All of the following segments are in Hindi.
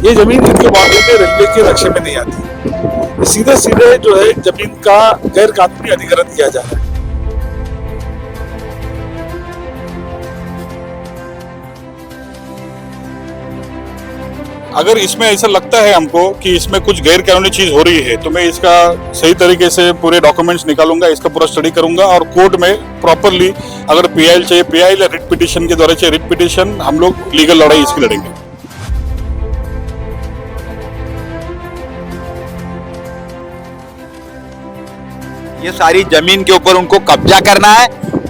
ये जमीन इनके मामले में रेलवे के नक्शे में नहीं आती। सीधे सीधे जो है जमीन का गैर कानूनी अधिग्रहण किया जा रहा है। अगर इसमें ऐसा लगता है हमको कि इसमें कुछ गैर कानूनी चीज हो रही है तो मैं इसका सही तरीके से पूरे डॉक्यूमेंट्स निकालूंगा, इसका पूरा स्टडी करूंगा और कोर्ट में प्रॉपरली अगर पीआईएल चाहिए पीआईएल या रिट पिटिशन के द्वारा चाहिए रिट पिटिशन, हम लोग लीगल लड़ाई इसकी लड़ेंगे। ये सारी जमीन के ऊपर उनको कब्जा करना है,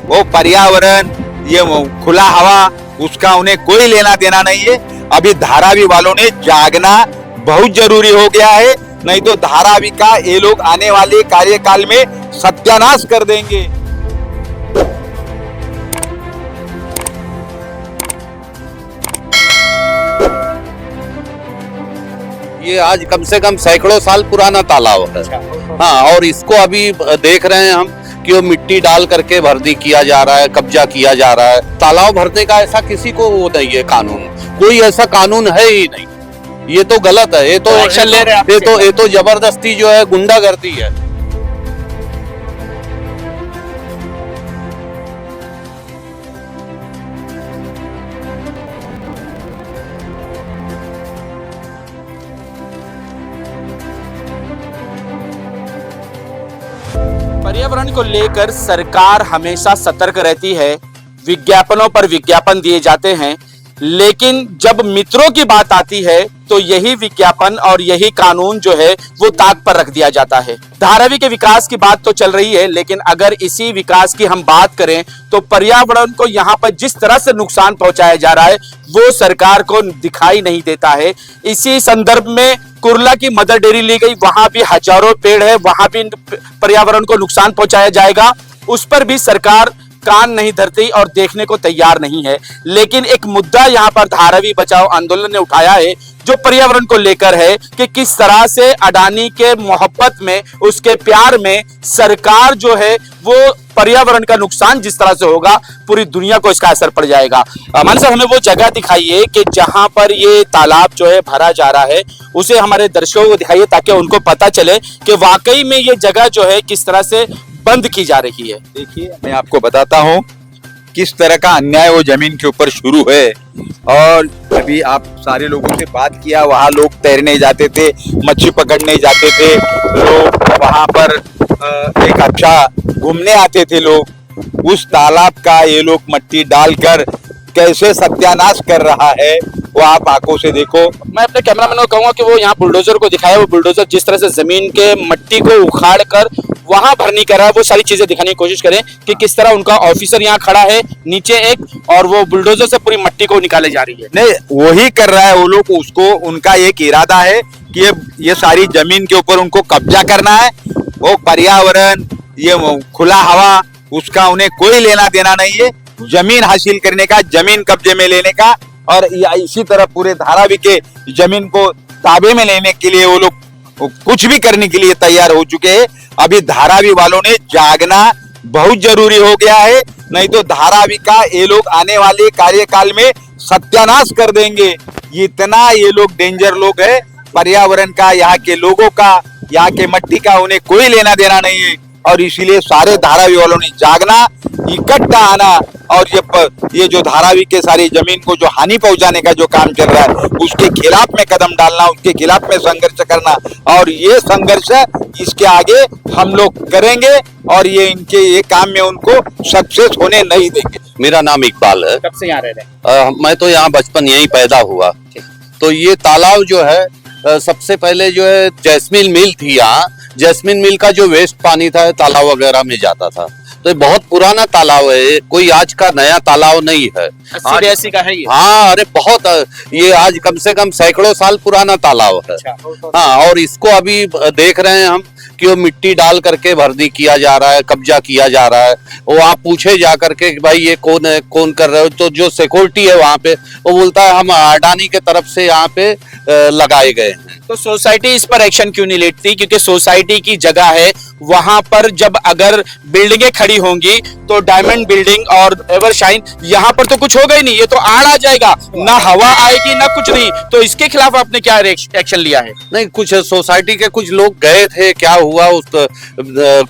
वो पर्यावरण, ये खुला हवा, उसका उन्हें कोई लेना देना नहीं है। अभी धारावी वालों ने जागना बहुत जरूरी हो गया है, नहीं तो धारावी का ये लोग आने वाले कार्यकाल में सत्यानाश कर देंगे। ये आज कम से कम सैकड़ों साल पुराना तालाब है। हाँ, और इसको अभी देख रहे हैं हम कि वो मिट्टी डाल करके भर्ती किया जा रहा है, कब्जा किया जा रहा है। तालाब भरने का ऐसा किसी को वो नहीं है, कानून, कोई ऐसा कानून है ही नहीं। ये तो गलत है, ये तो एक्शन ले रहे हैं, ये तो जबरदस्ती जो है गुंडागर्दी है। पर्यावरण को लेकर सरकार हमेशा सतर्क रहती है, विज्ञापनों पर विज्ञापन दिए जाते हैं, लेकिन जब मित्रों की बात आती है तो यही विज्ञापन और यही कानून जो है वो ताक पर रख दिया जाता है। धारावी के विकास की बात तो चल रही है, लेकिन अगर इसी विकास की हम बात करें तो पर्यावरण को यहाँ पर जिस तरह से नुकसान पहुंचाया जा रहा है वो सरकार को दिखाई नहीं देता है। इसी संदर्भ में कुर्ला की मदर डेयरी ली गई, वहां भी हजारों पेड़ है, वहां भी पर्यावरण को नुकसान पहुंचाया जाएगा, उस पर भी सरकार कान नहीं धरती और देखने को तैयार नहीं है। लेकिन एक मुद्दा यहाँ पर धारावी बचाओ आंदोलन ने उठाया है जो पर्यावरण को लेकर है कि किस तरह से अडानी के मोहब्बत में, उसके प्यार में सरकार जो है वो पर्यावरण का नुकसान जिस तरह से होगा पूरी दुनिया को इसका असर पड़ जाएगा। मान साहब, हमें वो जगह दिखाइए कि जहां पर ये तालाब जो है भरा जा रहा है, उसे हमारे दर्शकों को दिखाइए ताकि उनको पता चले कि वाकई में ये जगह जो है किस तरह से बंद की जा रही है। देखिए, मैं आपको बताता हूँ किस तरह का अन्याय वो जमीन के ऊपर शुरू है। और अभी आप सारे लोगों से बात किया, वहाँ लोग तैरने जाते थे, मच्छी पकड़ने जाते थे लोग, वहाँ पर एक अच्छा घूमने आते थे लोग। उस तालाब का ये लोग मट्टी डालकर कैसे सत्यानाश कर रहा है वो आप आंखों से देखो। मैं अपने कैमरामैन को कहूंगा कि वो यहाँ बुलडोजर को दिखाया, वो बुलडोजर जिस तरह से जमीन के मट्टी को उखाड़ कर वहां भरनी कर रहा है, वो सारी चीजें दिखाने की कोशिश करें कि किस तरह उनका ऑफिसर यहाँ खड़ा है नीचे एक, और वो बुलडोजर से पूरी मट्टी को निकाले जा रही है। नहीं, वही कर रहा है वो लोग, उसको उनका एक इरादा है कि ये सारी जमीन के ऊपर उनको कब्जा करना है। वो पर्यावरण, ये खुला हवा, उसका उन्हें कोई लेना देना नहीं है। जमीन हासिल करने का, जमीन कब्जे में लेने का, और इसी तरह पूरे धारावी के जमीन को ताबे में लेने के लिए वो लोग कुछ भी करने के लिए तैयार हो चुके हैं। अभी धारावी वालों ने जागना बहुत जरूरी हो गया है, नहीं तो धारावी का ये लोग आने वाले कार्यकाल में सत्यानाश कर देंगे। इतना ये लोग डेंजर लोग है, पर्यावरण का, यहाँ के लोगों का, यहाँ के मट्टी का उन्हें कोई लेना देना नहीं है। और इसीलिए सारे धारावी वालों ने जागना, इकट्ठा आना, और ये जो धारावी के सारी जमीन को जो हानि पहुंचाने का जो काम चल रहा है उसके खिलाफ में कदम डालना, उसके खिलाफ में संघर्ष करना। और ये संघर्ष इसके आगे हम लोग करेंगे और ये काम में उनको सक्सेस होने नहीं देंगे। मेरा नाम इकबाल है। कब से यहाँ रह रहे हैं? मैं तो यहाँ बचपन यहीं पैदा हुआ। तो ये तालाब जो है सबसे पहले जो है जैस्मिन मिल थी यहाँ, जैस्मिन मिल का जो वेस्ट पानी था तालाब वगैरह में जाता था। तो ये बहुत पुराना तालाब है, कोई आज का नया तालाब नहीं है। 80-82 का है ये? हाँ, अरे बहुत, ये आज कम से कम सैकड़ों साल पुराना तालाब है। हाँ, और इसको अभी देख रहे हैं हम कि वो मिट्टी डाल करके भर्ती किया जा रहा है, कब्जा किया जा रहा है। वो आप पूछे जा करके कि भाई ये कौन है, कौन कर रहे हो, तो जो सिक्योरिटी है वहाँ पे वो बोलता है हम अडानी के तरफ से यहाँ पे लगाए गए हैं। तो सोसाइटी इस पर एक्शन क्यों नहीं लेती? क्योंकि सोसाइटी की जगह है, वहां पर जब अगर बिल्डिंगें खड़ी होंगी तो डायमंड बिल्डिंग और एवरशाइन, यहाँ पर तो कुछ होगा ही नहीं, ये तो आड़ आ जाएगा, ना हवा आएगी ना कुछ नहीं। तो इसके खिलाफ आपने क्या एक्शन लिया है? नहीं, कुछ सोसाइटी के कुछ लोग गए थे, क्या हुआ उस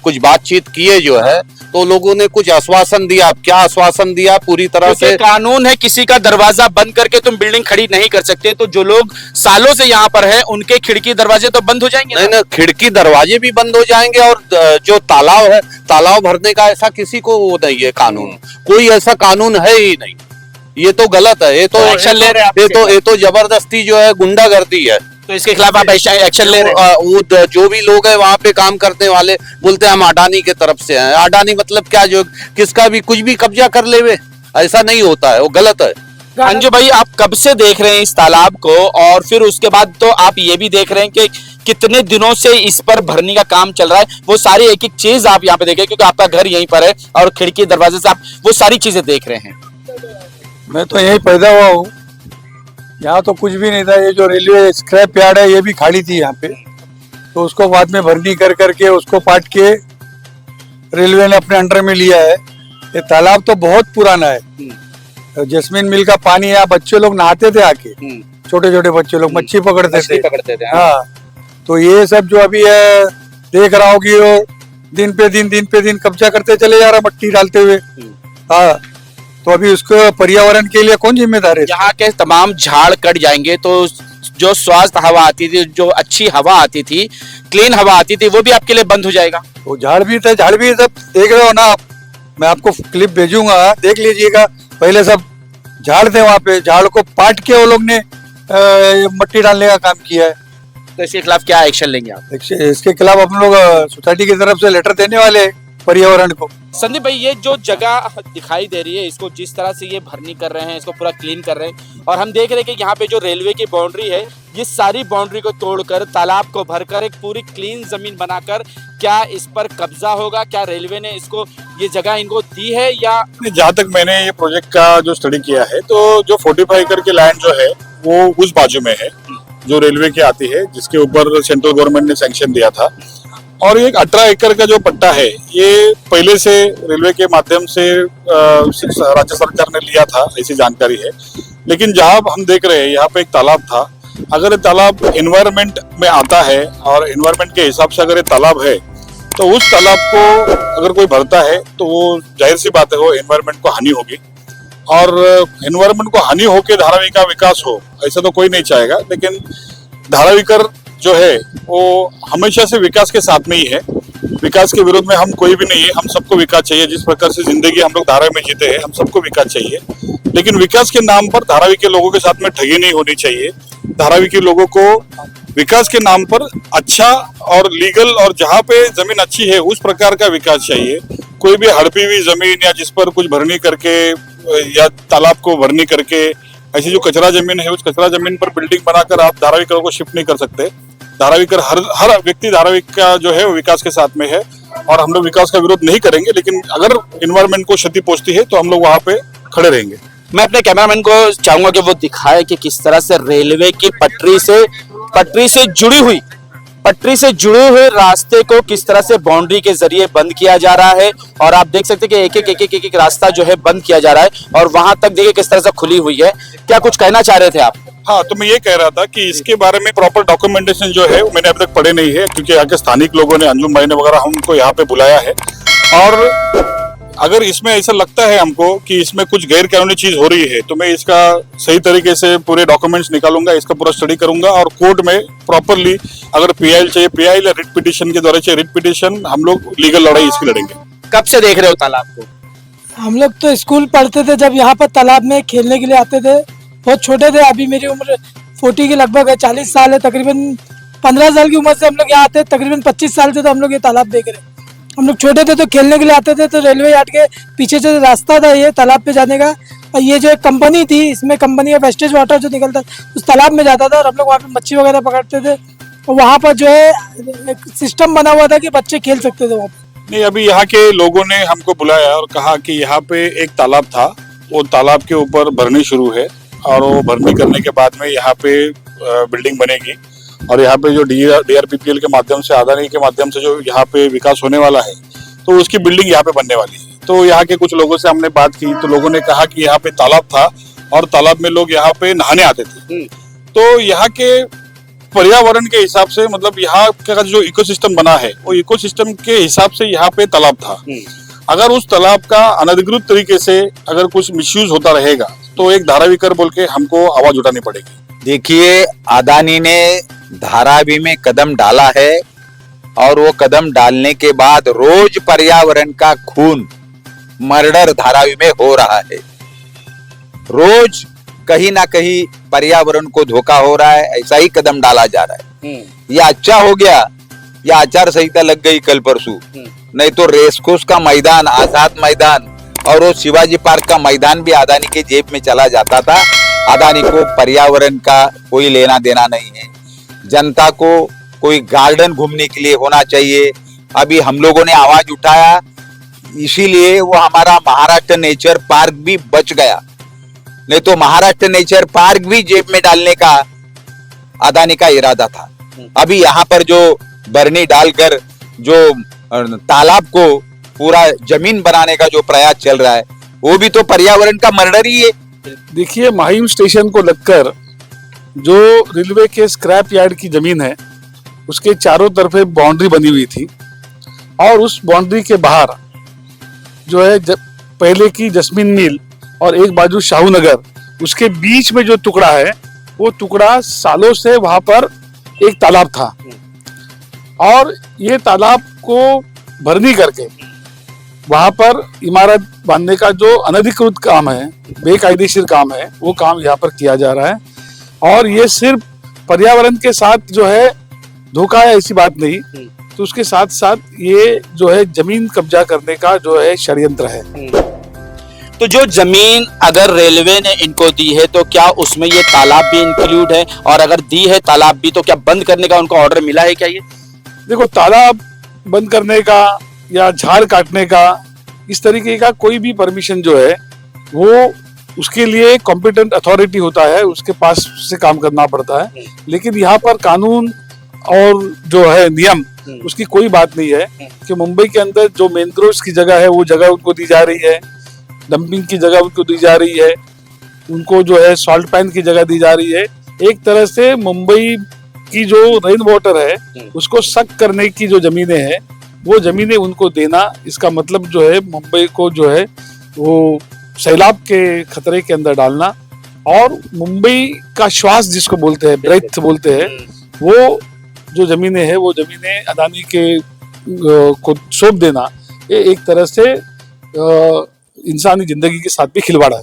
कुछ बातचीत किए जो है, तो लोगों ने कुछ आश्वासन दिया। अब क्या आश्वासन दिया पूरी तरह से? कानून है, किसी का दरवाजा बंद करके तुम बिल्डिंग खड़ी नहीं कर सकते। तो जो लोग सालों से यहाँ पर है उनके खिड़की दरवाजे तो बंद हो जाएंगे। नहीं ना, खिड़की दरवाजे भी बंद हो जाएंगे। और जो तालाब है, तालाब भरने का ऐसा किसी को वो नहीं है कानून, कोई ऐसा कानून है ही नहीं। ये तो गलत है, ये तो एक्शन ले रहे हैं। ये तो जबरदस्ती जो है, गुंडागर्दी है। तो इसके खिलाफ आप एक्शन ले रहे हैं? वो जो भी लोग हैं वहां पे काम करने वाले बोलते हैं हम अडानी के तरफ से हैं। अडानी मतलब क्या, जो किसका भी कुछ भी कब्जा कर लेवे, ऐसा नहीं होता है, वो गलत है। अंजू भाई, आप कब से देख रहे हैं इस तालाब को, और फिर उसके बाद तो आप ये भी देख रहे हैं कि कितने दिनों से इस पर भरने का काम चल रहा है? वो सारी एक एक चीज आप यहाँ पे देख रहे हैं, क्योंकि आपका घर यहीं पर है और खिड़की दरवाजे से आप वो सारी चीजें देख रहे हैं। मैं तो यहीं पैदा हुआ हूँ, यहाँ तो कुछ भी नहीं था। ये जो रेलवे स्क्रैप यार्ड है ये भी खाली थी यहाँ पे, तो उसको बाद में भरनी कर करके उसको पाट के रेलवे ने अपने अंडर में लिया है। ये तालाब तो बहुत पुराना है। जैस्मिन मिल का पानी यहाँ बच्चे लोग नहाते थे आके, छोटे छोटे बच्चे लोग मच्छी पकड़ते थे। हाँ, तो ये सब जो अभी है देख रहा हूँ कि वो दिन पे दिन कब्जा करते चले जा रहा, मट्टी डालते हुए। हाँ, तो अभी उसको पर्यावरण के लिए कौन जिम्मेदार है? यहाँ के तमाम झाड़ कट जाएंगे तो जो स्वास्थ्य हवा आती थी, जो अच्छी हवा आती थी, क्लीन हवा आती थी, वो भी आपके लिए बंद हो जाएगा। वो झाड़ भी थे, झाड़ भी सब देख रहे हो ना आप। मैं आपको क्लिप भेजूंगा, देख लीजिएगा। पहले सब झाड़ थे वहां पे, झाड़ को पाट के वो लोग ने मट्टी डालने का काम किया है। तो इसके खिलाफ क्या एक्शन लेंगे आप? इसके खिलाफ हम लोग सोसाइटी की तरफ से लेटर देने वाले हैं पर्यावरण को। संदीप भाई, ये जो जगह दिखाई दे रही है, इसको जिस तरह से ये भरनी कर रहे हैं, इसको पूरा क्लीन कर रहे हैं, और हम देख रहे हैं कि यहाँ पे जो रेलवे की बाउंड्री है, ये सारी बाउंड्री को तोड़कर तालाब को भरकर एक पूरी क्लीन जमीन बनाकर, क्या इस पर कब्जा होगा? क्या रेलवे ने इसको ये जगह इनको दी है? या जहाँ तक मैंने ये प्रोजेक्ट का जो स्टडी किया है, तो जो 45 एकड़ की लैंड जो है वो उस बाजू में है जो रेलवे की आती है, जिसके ऊपर सेंट्रल गवर्नमेंट ने सैंक्शन दिया था। और ये 18 एकड़ का जो पट्टा है, ये पहले से रेलवे के माध्यम से राज्य सरकार ने लिया था, ऐसी जानकारी है। लेकिन जहाँ हम देख रहे हैं यहाँ पे एक तालाब था, अगर ये तालाब एनवायरनमेंट में आता है और एनवायरनमेंट के हिसाब से अगर ये तालाब है, तो उस तालाब को अगर कोई भरता है तो वो जाहिर सी बात है वो एनवायरनमेंट को हानि होगी। और एनवायरनमेंट को हानि होकर धारावी का विकास हो, ऐसा तो कोई नहीं चाहेगा। लेकिन धारावीकर जो है वो हमेशा से विकास के साथ में ही है। विकास के विरोध में हम कोई भी नहीं है, हम सबको विकास चाहिए। जिस प्रकार से जिंदगी हम लोग धारावी में जीते हैं, हम सबको विकास चाहिए। लेकिन विकास के नाम पर धारावी के लोगों के साथ में ठगी नहीं होनी चाहिए। धारावी के लोगों को विकास के नाम पर अच्छा और लीगल और जहाँ पे जमीन अच्छी है उस प्रकार का विकास चाहिए। कोई भी हड़पी हुई जमीन या जिस पर कुछ भरनी करके या तालाब को भरनी करके ऐसी जो कचरा जमीन है, उस कचरा जमीन पर बिल्डिंग बनाकर आप धारावीकरों को शिफ्ट नहीं कर सकते। धारावीकर हर व्यक्ति धारावी का जो है वो विकास के साथ में है, और हम लोग विकास का विरोध नहीं करेंगे। लेकिन अगर एनवायरनमेंट को क्षति पहुंचती है तो हम लोग वहां पे खड़े रहेंगे। मैं अपने कैमरामैन को चाहूंगा कि वो दिखाए कि किस तरह से रेलवे की पटरी से जुड़े हुए रास्ते को किस तरह से बाउंड्री के जरिए बंद किया जा रहा है। और आप देख सकते हैं कि एक रास्ता जो है बंद किया जा रहा है, और वहां तक देखिए किस तरह से खुली हुई है। क्या कुछ कहना चाह रहे थे आप? हाँ, तो मैं ये कह रहा था कि इसके बारे में प्रॉपर डॉक्यूमेंटेशन जो है मैंने अभी तक पढ़े नहीं है, क्योंकि यहाँ के स्थानिक लोगों ने, अंजुम भाई ने वगैरह हमको यहाँ पे बुलाया है। और अगर इसमें ऐसा लगता है हमको कि इसमें कुछ गैर कानूनी चीज हो रही है, तो मैं इसका सही तरीके से पूरे डॉक्यूमेंट्स निकालूंगा, इसका पूरा स्टडी करूंगा, और कोर्ट में प्रॉपरली अगर पीआईएल चाहिए पीआईएल या रिट पिटीशन के द्वारा चाहिए रिट पिटीशन, हम लोग लीगल लड़ाई इसकी लड़ेंगे। कब से देख रहे हो तालाब को? हम लोग तो स्कूल पढ़ते थे, जब यहाँ पर तालाब में खेलने के लिए आते थे, बहुत छोटे थे। अभी मेरी उम्र 40 के लगभग है, 40 साल है। तकरीबन 15 साल की उम्र से हम लोग यहाँ आते, तकरीबन 25 साल से तो हम लोग ये तालाब देख रहे हैं। हम लोग छोटे थे तो खेलने के लिए आते थे, तो रेलवे यार्ड के पीछे से रास्ता था ये तालाब पे जाने का, और ये जो एक कंपनी थी, इसमें कंपनी का वेस्टेज वाटर जो निकलता उस तालाब में जाता था, और हम लोग वहाँ पे मच्छी वगैरह पकड़ते थे। और वहाँ पर जो है एक सिस्टम बना हुआ था कि बच्चे खेल सकते थे वहाँ पर। नहीं, अभी यहाँ के लोगों ने हमको बुलाया और कहा कि यहाँ पे एक तालाब था, वो तालाब के ऊपर भरनी शुरू है, और वो भरनी करने के बाद में यहाँ पे बिल्डिंग बनेगी और यहाँ पे जो DRPPL के माध्यम से, अदानी के माध्यम से जो यहाँ पे विकास होने वाला है, तो उसकी बिल्डिंग यहाँ पे बनने वाली है। तो यहाँ के कुछ लोगों से हमने बात की तो लोगों ने कहा कि यहाँ पे तालाब था और तालाब में लोग यहाँ पे नहाने आते थे। तो यहाँ के पर्यावरण के हिसाब से, मतलब यहाँ का जो इकोसिस्टम बना है वो इकोसिस्टम के हिसाब से यहाँ पे तालाब था। अगर उस तालाब का अनधिकृत तरीके से अगर कुछ मिसयूज होता रहेगा तो एक धारावी कर बोल के हमको आवाज उठानी पड़ेगी। देखिए, अदानी ने धारावी में कदम डाला है और वो कदम डालने के बाद रोज पर्यावरण का खून, मर्डर धारावी में हो रहा है। रोज कहीं ना कहीं पर्यावरण को धोखा हो रहा है, ऐसा ही कदम डाला जा रहा है। ये अच्छा हो गया, ये आचार संहिता लग गई कल परसों, नहीं तो रेसकोर्स का मैदान, आजाद मैदान और वो शिवाजी पार्क का मैदान भी अदानी के जेब में चला जाता था। अदानी को पर्यावरण का कोई लेना देना नहीं है। जनता को कोई गार्डन घूमने के लिए होना चाहिए। अभी हम लोगों ने आवाज उठाया, इसीलिए वो हमारा महाराष्ट्र नेचर पार्क भी बच गया, नहीं तो महाराष्ट्र नेचर पार्क भी जेब में डालने का अदानी का इरादा था। अभी यहाँ पर जो बरनी डालकर जो तालाब को पूरा जमीन बनाने का जो प्रयास चल रहा है, वो भी तो पर्यावरण का मर्डर ही है। देखिए, माहिम स्टेशन को लगकर जो रेलवे के स्क्रैप यार्ड की जमीन है उसके चारों तरफ बाउंड्री बनी हुई थी और उस बाउंड्री के बाहर जो है पहले की जस्मीन मिल और एक बाजू शाहू नगर, उसके बीच में जो टुकड़ा है वो टुकड़ा सालों से वहां पर एक तालाब था और ये तालाब को भरनी करके वहां पर इमारत बांधने का जो अनधिकृत काम है, बेकायदेशीर काम है, वो काम यहाँ पर किया जा रहा है। और ये सिर्फ पर्यावरण के साथ जो है धोखा है ऐसी बात नहीं, तो उसके साथ साथ ये जो है जमीन कब्जा करने का जो है षड्यंत्र है। तो जो जमीन अगर रेलवे ने इनको दी है तो क्या उसमें ये तालाब भी इंक्लूड है, और अगर दी है तालाब भी तो क्या बंद करने का उनको ऑर्डर मिला है क्या? ये देखो, तालाब बंद करने का या झाड़ काटने का इस तरीके का कोई भी परमिशन जो है वो उसके लिए कॉम्पिटेंट अथॉरिटी होता है, उसके पास से काम करना पड़ता है। लेकिन यहाँ पर कानून और जो है नियम, उसकी कोई बात नहीं है कि मुंबई के अंदर जो मैंग्रोव्स की जगह है वो जगह उनको दी जा रही है, डंपिंग की जगह उनको दी जा रही है, उनको जो है सॉल्ट पैन की जगह दी जा रही है। एक तरह से मुंबई की जो रेन वाटर है उसको सक करने की जो जमीनें हैं वो जमीनें उनको देना, इसका मतलब जो है मुंबई को जो है वो सैलाब के खतरे के अंदर डालना और मुंबई का श्वास जिसको बोलते हैं, ब्रेथ बोलते हैं, वो जो जमीनें हैं वो जमीनें अदानी के को सौंप देना, ये एक तरह से इंसानी जिंदगी के साथ भी खिलवाड़ है।